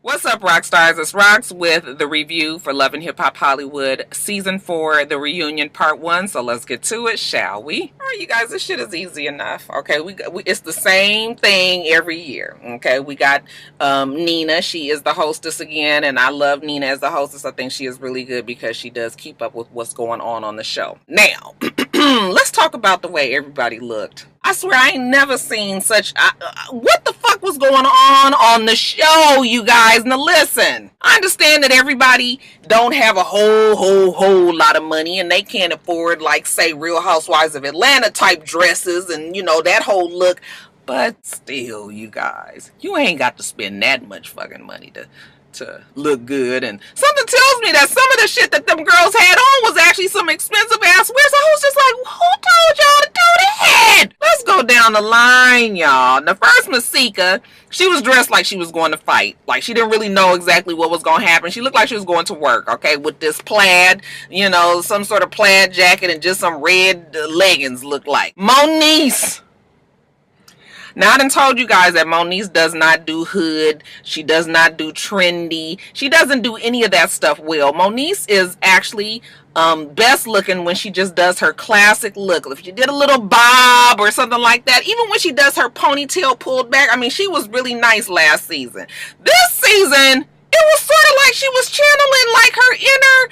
What's up, rock stars? It's Rocks with the review for Love and Hip Hop Hollywood Season 4, The Reunion Part 1. So let's get to it, shall we? All right, you guys, this shit is easy enough. Okay, it's the same thing every year. Okay, we got Nina. She is the hostess again, and I love Nina as the hostess. I think she is really good because she does keep up with what's going on the show. Now, let's talk about the way everybody looked. I swear I ain't never seen such... what the fuck was going on the show, you guys? Now listen, I understand that everybody don't have a whole lot of money and they can't afford, like, say, Real Housewives of Atlanta type dresses and, you know, that whole look. But still, you guys, you ain't got to spend that much fucking money to look good. And something tells me that some of the shit that them girls had on was actually some expensive ass wear. So I was just like, who told y'all to do that? Let's go down the line, y'all. The first Masika, she was dressed like she was going to fight. Like she didn't really know exactly what was going to happen. She looked like she was going to work, okay, with this plaid, you know, some sort of plaid jacket and just some red leggings looked like. Moniece. Now, I done told you guys that Moniece does not do hood. She does not do trendy. She doesn't do any of that stuff well. Moniece is actually best looking when she just does her classic look. If she did a little bob or something like that, even when she does her ponytail pulled back, I mean, she was really nice last season. This season, it was sort of like she was channeling like her inner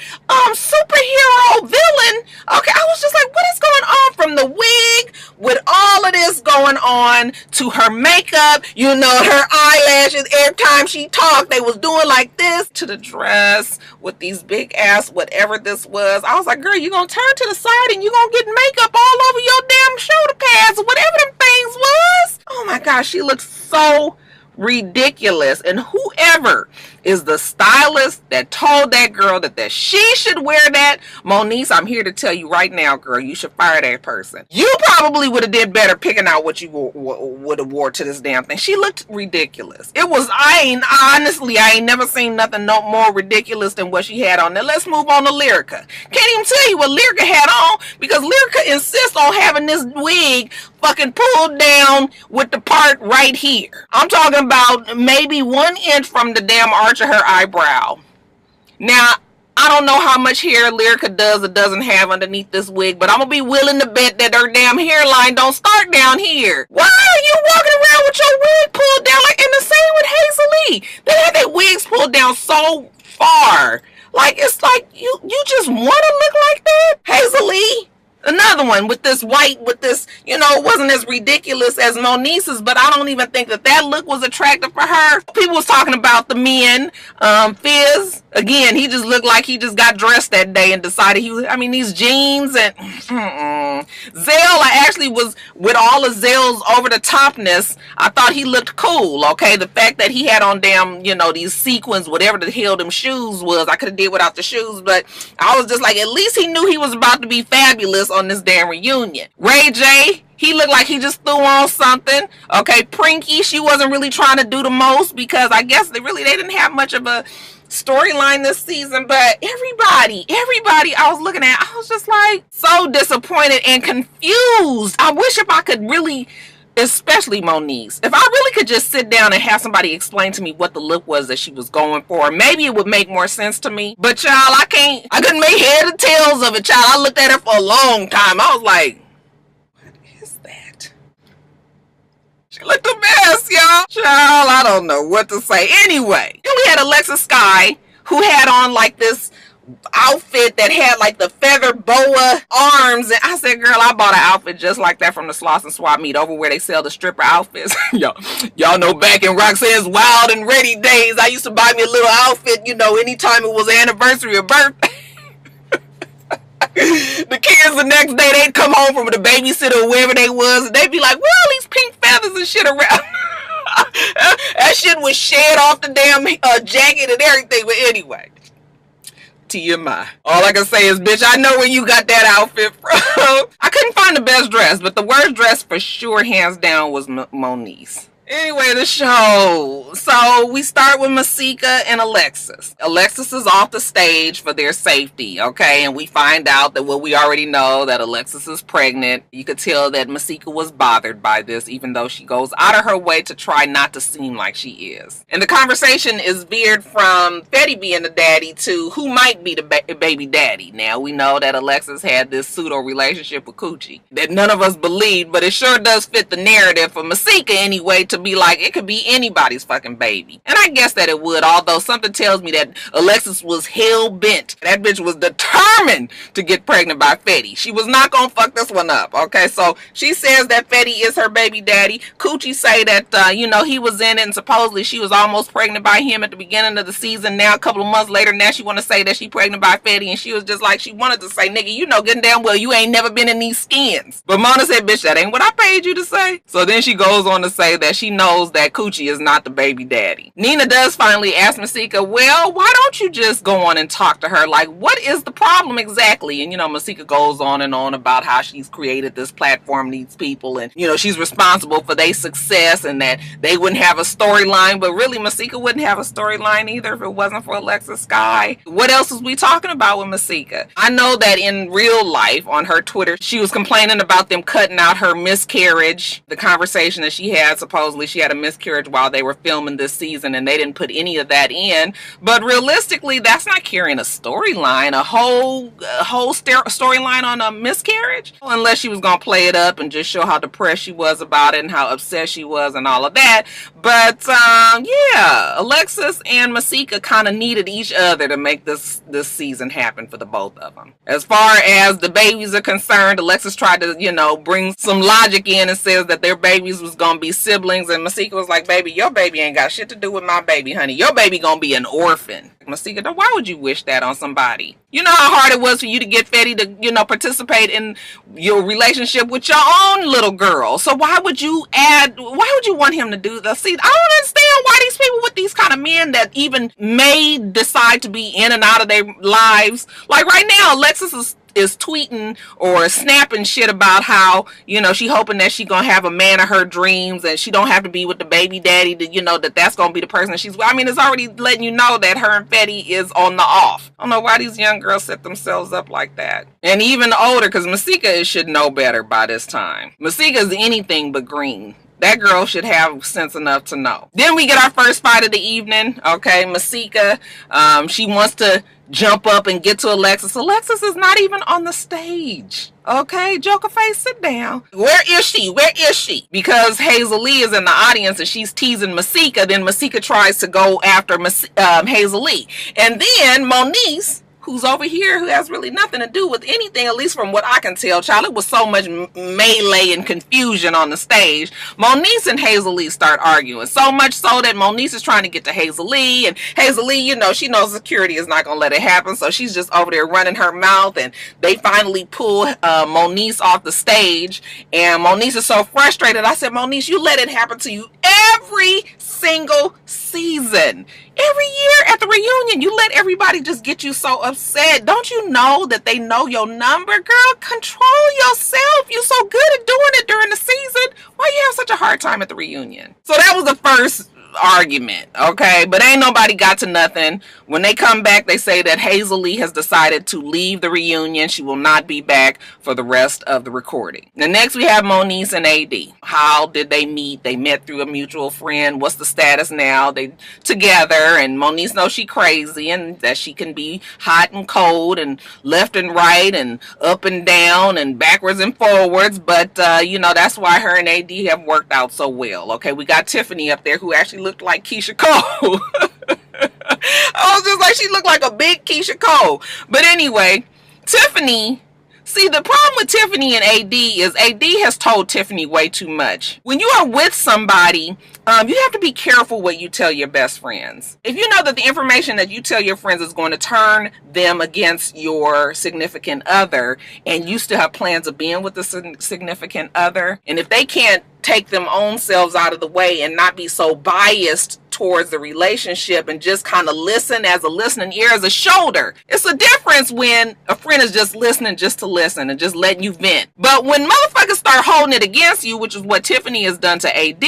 superhero villain. Okay, I was just like, what is going on? From the wig with all of this going on to her makeup, you know, her eyelashes. Every time she talked, they was doing like this, to the dress with these big ass whatever this was. I was like, girl, you gonna turn to the side and you gonna get makeup all over your damn shoulder pads or whatever them things was. Oh my gosh, she looks so ridiculous. And whoever is the stylist that told that girl that she should wear that, Moniece, I'm here to tell you right now, girl, you should fire that person. You probably would have did better picking out what you would have wore to this damn thing. She looked ridiculous. It was, honestly, I ain't never seen nothing no more ridiculous than what she had on. Now let's move on to Lyrica. Can't even tell you what Lyrica had on because Lyrica insists on having this wig fucking pulled down with the part right here. I'm talking about maybe 1 inch from the damn arch of her eyebrow. Now, I don't know how much hair Lyrica does or doesn't have underneath this wig, but I'm gonna be willing to bet that her damn hairline don't start down here. Why are you walking around with your wig pulled down? Like, and the same with Hazel Lee. They have their wigs pulled down so far. Like, it's like, you just want to look like that? Hazel Lee? Another one with this white, with this, you know, it wasn't as ridiculous as Moniece's, but I don't even think that look was attractive for her. People was talking about the men. Fizz, again, he just looked like he just got dressed that day and decided he was, I mean, these jeans and Zell, I actually was, with all of Zell's over the topness, I thought he looked cool, okay? The fact that he had on damn, you know, these sequins, whatever the hell them shoes was, I could have did without the shoes, but I was just like, at least he knew he was about to be fabulous on this damn reunion. Ray J, he looked like he just threw on something. Okay, Prinky, she wasn't really trying to do the most because I guess they didn't have much of a storyline this season, but everybody I was looking at, I was just like so disappointed and confused. I wish if I could really, especially Moniece, if I really could just sit down and have somebody explain to me what the look was that she was going for, maybe it would make more sense to me. But child, I couldn't make head or tails of it, child. I looked at her for a long time. I was like, what is that? She looked a mess, y'all. Child, I don't know what to say. Anyway, then we had Alexa Sky, who had on like this outfit that had like the feather boa arms, and I said, girl, I bought an outfit just like that from the Sloss and Swap meet over where they sell the stripper outfits. y'all know back in Roxanne's Wild and Ready days, I used to buy me a little outfit, you know, anytime it was an anniversary or birthday. The kids the next day, they'd come home from the babysitter or wherever they was, and they'd be like, where all these pink feathers and shit around? That shit was shed off the damn jacket and everything. But anyway, TMI. All I can say is, bitch, I know where you got that outfit from. I couldn't find the best dress, but the worst dress for sure, hands down, was Moniece. Anyway, the show. So we start with Masika and Alexis. Alexis is off the stage for their safety, okay? And we find out that we already know, that Alexis is pregnant. You could tell that Masika was bothered by this, even though she goes out of her way to try not to seem like she is. And the conversation is veered from Fetty being the daddy to who might be the baby daddy. Now, we know that Alexis had this pseudo relationship with Coochie that none of us believed, but it sure does fit the narrative for Masika anyway, to be like, it could be anybody's fucking baby. And I guess that it would, although something tells me that Alexis was hell-bent. That bitch was determined to get pregnant by Fetty. She was not gonna fuck this one up, okay? So she says that Fetty is her baby daddy. Coochie say that, he was in it, and supposedly she was almost pregnant by him at the beginning of the season. Now, a couple of months later, now she want to say that she pregnant by Fetty, and she was just like, she wanted to say, nigga, you know good and damn well you ain't never been in these skins. But Mona said, bitch, that ain't what I paid you to say. So then she goes on to say that she knows that Coochie is not the baby daddy. Nina does finally ask Masika, well, why don't you just go on and talk to her? Like, what is the problem exactly? And, Masika goes on and on about how she's created this platform, these people, and, she's responsible for their success and that they wouldn't have a storyline. But really, Masika wouldn't have a storyline either if it wasn't for Alexis Sky. What else is we talking about with Masika? I know that in real life, on her Twitter, she was complaining about them cutting out her miscarriage, the conversation that she had. Supposedly she had a miscarriage while they were filming this season, and they didn't put any of that in. But realistically, that's not carrying a storyline, a whole storyline on a miscarriage, unless she was gonna play it up and just show how depressed she was about it and how upset she was and all of that. But yeah, Alexis and Masika kind of needed each other to make this season happen for the both of them. As far as the babies are concerned, Alexis tried to bring some logic in and says that their babies was gonna be siblings, and Masika was like, baby, your baby ain't got shit to do with my baby, honey. Your baby gonna be an orphan. Masika, why would you wish that on somebody? You know how hard it was for you to get Fetty to, participate in your relationship with your own little girl. So why would you want him to do that? See, I don't understand why these people with these kind of men that even may decide to be in and out of their lives. Like right now, Alexis is tweeting or snapping shit about how, she hoping that she gonna have a man of her dreams and she don't have to be with the baby daddy to, that's gonna be the person that she's with. I mean, it's already letting you know that her and Fetty is on the off. I don't know why these young girls set themselves up like that. And even older, because Masika should know better by this time. Masika is anything but green. That girl should have sense enough to know. Then we get our first fight of the evening. Okay, Masika, she wants to jump up and get to Alexis. Alexis is not even on the stage. Okay, Joker face, sit down. Where is she? Where is she? Because Hazel Lee is in the audience and she's teasing Masika. Then Masika tries to go after Hazel Lee. And then Moniece, who's over here, who has really nothing to do with anything, at least from what I can tell, child. It was so much melee and confusion on the stage. Moniece and Hazel Lee start arguing. So much so that Moniece is trying to get to Hazel Lee, and Hazel Lee, she knows security is not going to let it happen, so she's just over there running her mouth, and they finally pull Moniece off the stage, and Moniece is so frustrated. I said, Moniece, you let it happen to you every single season. Every year at the reunion, you let everybody just get you so upset. Don't you know that they know your number? Girl, control yourself. You so good at doing it during the season. Why you have such a hard time at the reunion? So that was the first argument, okay? But ain't nobody got to nothing. When they come back, they say that Hazel Lee has decided to leave the reunion. She will not be back for the rest of the recording. The next we have Moniece and AD. How did they meet? They met through a mutual friend. What's the status now? They together, and Moniece knows she crazy and that she can be hot and cold and left and right and up and down and backwards and forwards, but that's why her and AD have worked out so well. Okay, we got Tiffany up there who actually looked like Keisha Cole. I was just like, she looked like a big Keisha Cole. But anyway, Tiffany, see, the problem with Tiffany and AD is AD has told Tiffany way too much. When you are with somebody, you have to be careful what you tell your best friends. If you know that the information that you tell your friends is going to turn them against your significant other, and you still have plans of being with the significant other, and if they can't take them own selves out of the way and not be so biased towards the relationship and just kind of listen as a listening ear, as a shoulder. It's a difference when a friend is just listening just to listen and just letting you vent. But when motherfuckers start holding it against you, which is what Tiffany has done to AD,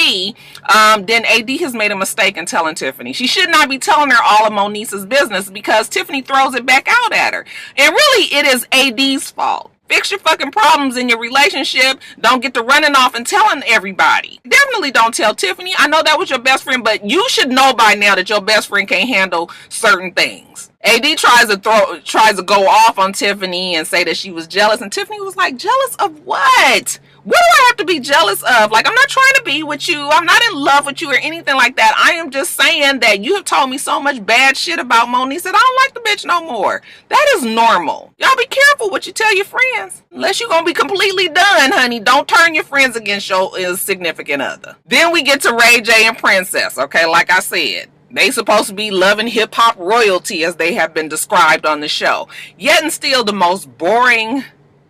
then AD has made a mistake in telling Tiffany. She should not be telling her all of Moniece's business, because Tiffany throws it back out at her. And really, it is AD's fault. Fix your fucking problems in your relationship. Don't get to running off and telling everybody. Definitely don't tell Tiffany. I know that was your best friend, but you should know by now that your best friend can't handle certain things. AD tries to go off on Tiffany and say that she was jealous, and Tiffany was like, jealous of what? What do I have to be jealous of? Like, I'm not trying to be with you. I'm not in love with you or anything like that. I am just saying that you have told me so much bad shit about Moniece that I don't like the bitch no more. That is normal. Y'all be careful what you tell your friends. Unless you're going to be completely done, honey. Don't turn your friends against your significant other. Then we get to Ray J and Princess, okay? Like I said, they supposed to be loving hip-hop royalty as they have been described on the show. Yet and still the most boring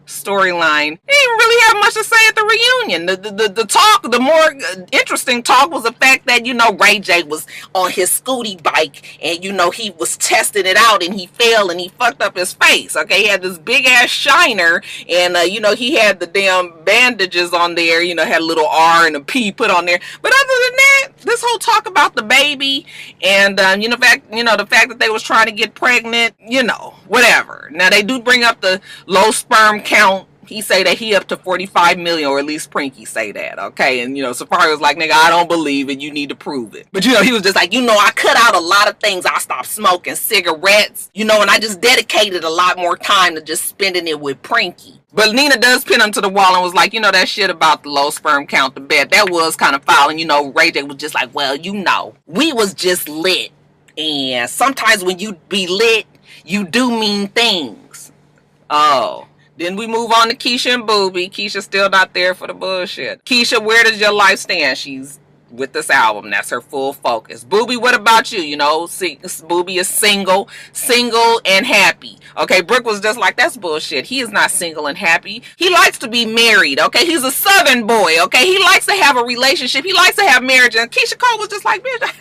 storyline. They didn't really have much to say at the reunion. The talk, the more interesting talk was the fact that, you know, Ray J was on his scooty bike and, you know, he was testing it out and he fell and he fucked up his face. Okay, he had this big ass shiner and, you know, he had the damn bandages on there, you know, had a little R and a P put on there. But other than that, this whole talk about the baby and, the fact that they was trying to get pregnant, you know, whatever. Now, they do bring up the low sperm count. He say that he up to 45 million, or at least Prinky say that, okay? And, you know, Safaree was like, nigga, I don't believe it. You need to prove it. But, you know, he was just like, you know, I cut out a lot of things. I stopped smoking cigarettes, you know, and I just dedicated a lot more time to just spending it with Prinky. But Nina does pin him to the wall and was like, you know, that shit about the low sperm count, the bet, that was kind of foul. And, you know, Ray J was just like, well, you know, we was just lit. And sometimes when you be lit, you do mean things. Oh. Then we move on to Keisha and Booby. Keisha's still not there for the bullshit. Keisha, where does your life stand? She's with this album. That's her full focus. Booby, what about you? You know, Booby is single and happy. Okay, Brooke was just like, that's bullshit. He is not single and happy. He likes to be married. Okay, he's a Southern boy. Okay, he likes to have a relationship. He likes to have marriage. And Keisha Cole was just like, bitch.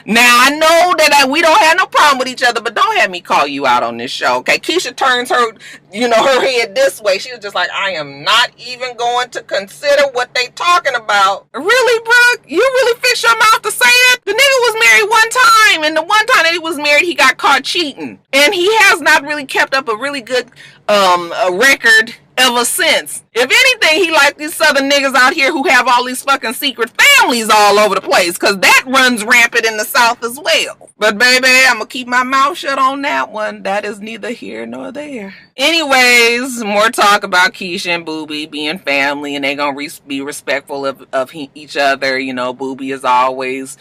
Now I know that we don't have no problem with each other, but don't have me call you out on this show. Okay, Keisha turns her, you know, her head this way. She was just like, I am not even going to consider what they talking about. Really, Brooke? You really fix your mouth to say it? The nigga was married one time, and the one time that he was married, he got caught cheating. And he has not really kept up a really good record ever since. If anything, he like these Southern niggas out here who have all these fucking secret families all over the place, because that runs rampant in the South as well. But baby, I'm gonna keep my mouth shut on that one. That is neither here nor there. Anyways, more talk about Keisha and Booby being family, and they gonna be respectful of each other. You know, Booby has always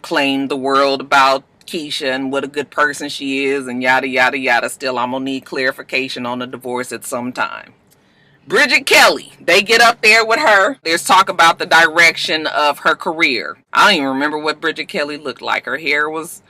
claimed the world about Keisha and what a good person she is, and yada yada yada. Still, I'm gonna need clarification on the divorce at some time. Bridget Kelly, they get up there with her. There's talk about the direction of her career. I don't even remember what Bridget Kelly looked like. Her hair was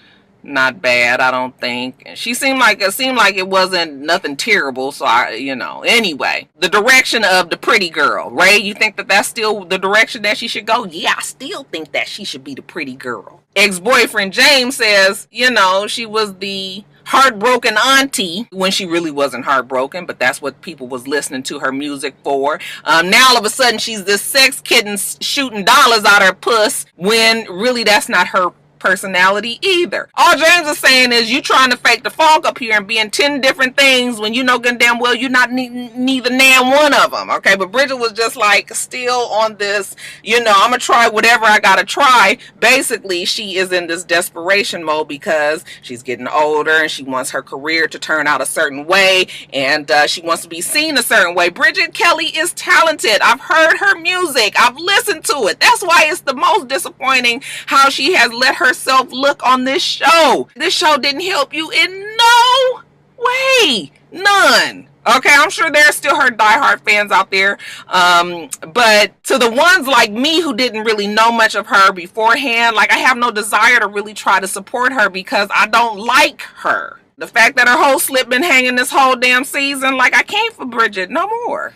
not bad, I don't think. And it seemed like it wasn't nothing terrible. So anyway, the direction of the pretty girl. Ray, you think that that's still the direction that she should go? Yeah, I still think that she should be the pretty girl. Ex-boyfriend James says, you know, she was the heartbroken auntie when she really wasn't heartbroken, but that's what people was listening to her music for. Now all of a sudden she's this sex kitten shooting dollars out her puss, when really that's not her personality either. All James is saying is, you trying to fake the funk up here and being 10 different things when you know good damn well you're not neither nan one of them. Okay, but Bridget was just like still on this, you know, I'm gonna try whatever I gotta try. Basically, she is in this desperation mode because she's getting older and she wants her career to turn out a certain way, and she wants to be seen a certain way. Bridget Kelly is talented. I've heard her music. I've listened to it. That's why it's the most disappointing how she has let herself look on this show. This show didn't help you in no way. None. Okay, I'm sure there are still her diehard fans out there. But to the ones like me who didn't really know much of her beforehand, like I have no desire to really try to support her because I don't like her. The fact that her whole slip been hanging this whole damn season, like I came for Bridget no more.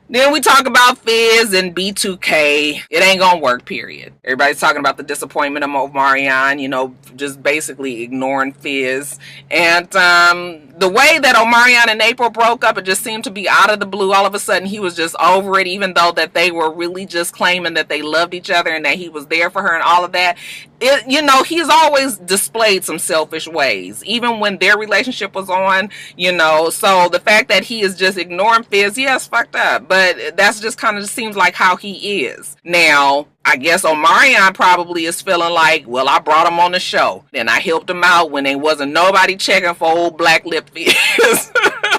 Then we talk about Fizz and B2K. It ain't gonna work, period. Everybody's talking about the disappointment of Omarion, you know, just basically ignoring Fizz. And the way that Omarion and April broke up, it just seemed to be out of the blue. All of a sudden, he was just over it, even though that they were really just claiming that they loved each other and that he was there for her and all of that. You know, he's always displayed some selfish ways, even when their relationship was on, you know. So the fact that he is just ignoring Fizz, yeah, it's fucked up. But that's just kind of seems like how he is. Now, I guess Omarion probably is feeling like, well, I brought him on the show. And I helped him out when there wasn't nobody checking for old black lip Fizz.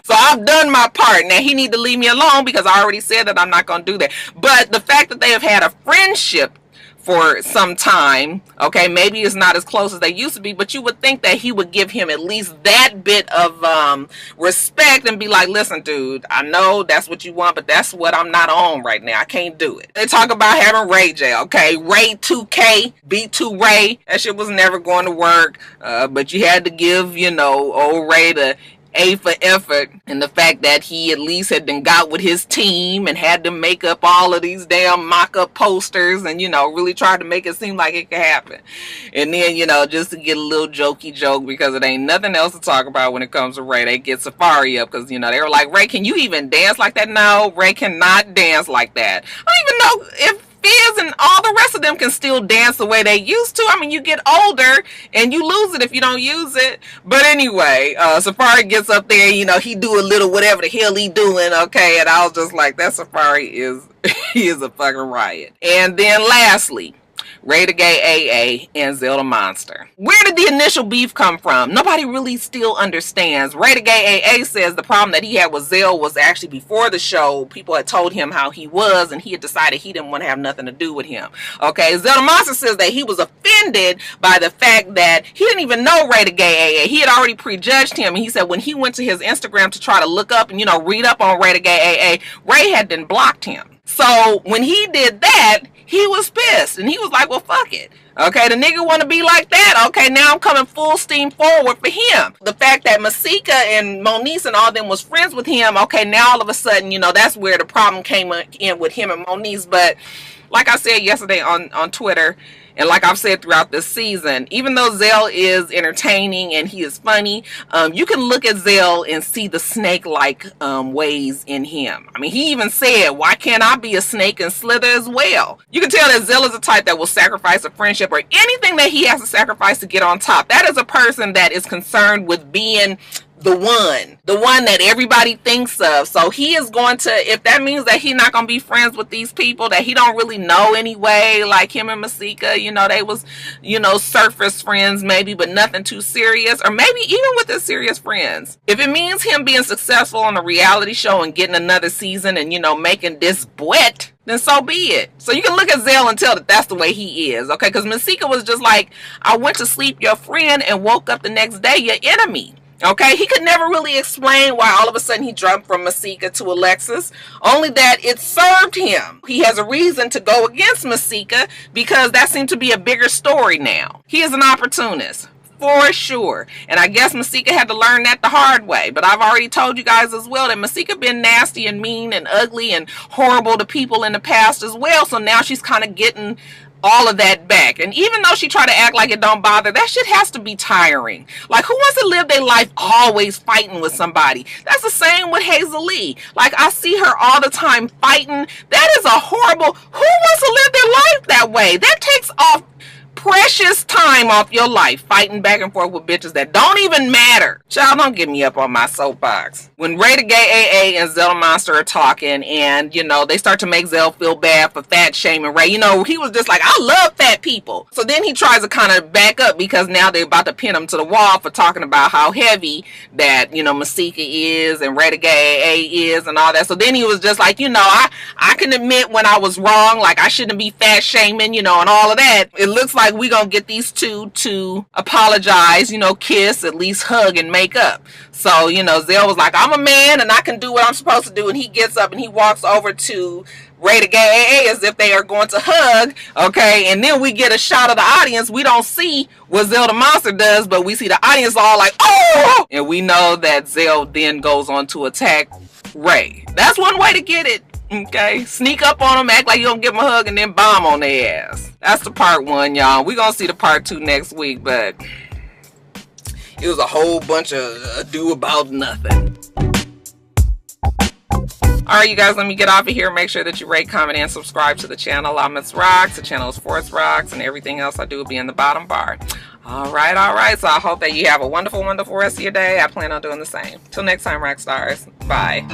So I've done my part. Now he need to leave me alone because I already said that I'm not going to do that. But the fact that they have had a friendship for some time, okay, maybe it's not as close as they used to be, but you would think that he would give him at least that bit of respect and be like, listen, dude, I know that's what you want, but that's what I'm not on right now. I can't do it. They talk about having Ray J, okay, Ray 2K, B2 Ray, that shit was never going to work, but you had to give, you know, old Ray the A for effort, and the fact that he at least had been got with his team and had to make up all of these damn mock-up posters and, you know, really tried to make it seem like it could happen. And then, you know, just to get a little jokey joke, because it ain't nothing else to talk about when it comes to Ray, they get Safari up because, you know, they were like, Ray, can you even dance like that? No, Ray cannot dance like that. I don't even know if Fizz and all the rest of them can still dance the way they used to. I mean, you get older and you lose it if you don't use it. But anyway, Safari gets up there, you know, he do a little whatever the hell he doing, okay? And I was just like, that Safari is, he is a fucking riot. And then lastly, Ray the Gay AA and Zelda Monster. Where did the initial beef come from? Nobody really still understands. Ray the Gay AA says the problem that he had with Zell was actually before the show. People had told him how he was and he had decided he didn't want to have nothing to do with him. Okay, Zelda Monster says that he was offended by the fact that he didn't even know Ray the Gay AA. He had already prejudged him, and he said when he went to his Instagram to try to look up and, you know, read up on Ray the Gay AA, Ray had then blocked him. So when he did that, he was pissed and he was like, well, fuck it. Okay, the nigga want to be like that. Okay, now I'm coming full steam forward for him. The fact that Masika and Moniece and all them was friends with him, okay, now all of a sudden, you know, that's where the problem came in with him and Moniece. But like I said yesterday on Twitter, and like I've said throughout this season, even though Zell is entertaining and he is funny, you can look at Zell and see the snake-like ways in him. I mean, he even said, why can't I be a snake and slither as well? You can tell that Zell is a type that will sacrifice a friendship or anything that he has to sacrifice to get on top. That is a person that is concerned with being the one that everybody thinks of. So he is going to, if that means that he's not going to be friends with these people that he don't really know anyway, like him and Masika, you know, they was, you know, surface friends maybe, but nothing too serious, or maybe even with his serious friends. If it means him being successful on a reality show and getting another season and, you know, making this buet, then so be it. So you can look at Zell and tell that that's the way he is, okay? Because Masika was just like, I went to sleep your friend and woke up the next day your enemy. Okay, he could never really explain why all of a sudden he jumped from Masika to Alexis, only that it served him. He has a reason to go against Masika because that seemed to be a bigger story now. He is an opportunist, for sure. And I guess Masika had to learn that the hard way. But I've already told you guys as well that Masika been nasty and mean and ugly and horrible to people in the past as well. So now she's kind of getting all of that back. And even though she tried to act like it don't bother, that shit has to be tiring. Like, who wants to live their life always fighting with somebody? That's the same with Hazel Lee. Like, I see her all the time fighting. That is a horrible, who wants to live their life that way? That takes off precious time off your life fighting back and forth with bitches that don't even matter. Child, don't get me up on my soapbox. When Ray the Gay AA and Zell Monster are talking and, you know, they start to make Zell feel bad for fat shaming Ray, you know, he was just like, I love fat people. So then he tries to kind of back up because now they're about to pin him to the wall for talking about how heavy that, you know, Masika is and Ray the Gay AA is and all that. So then he was just like, you know, I can admit when I was wrong, like I shouldn't be fat shaming, you know, and all of that. It looks like we gonna get these two to apologize, you know, kiss, at least hug and make up. So, you know, Zell was like, I'm a man and I can do what I'm supposed to do. And he gets up and he walks over to Ray the Gay AA as if they are going to hug. Okay. And then we get a shot of the audience. We don't see what Zell the Monster does, but we see the audience all like, oh! And we know that Zell then goes on to attack Ray. That's one way to get it. Okay, sneak up on them, act like you don't give them a hug, and then bomb on their ass. That's the part 1, y'all. We're gonna see the part 2 next week, but it was a whole bunch of ado about nothing. Alright, you guys, let me get off of here. Make sure that you rate, comment, and subscribe to the channel. I'm Miss Rocks. The channel is Force Rocks, and everything else I do will be in the bottom bar. Alright. So I hope that you have a wonderful, wonderful rest of your day. I plan on doing the same. Till next time, rock stars. Bye.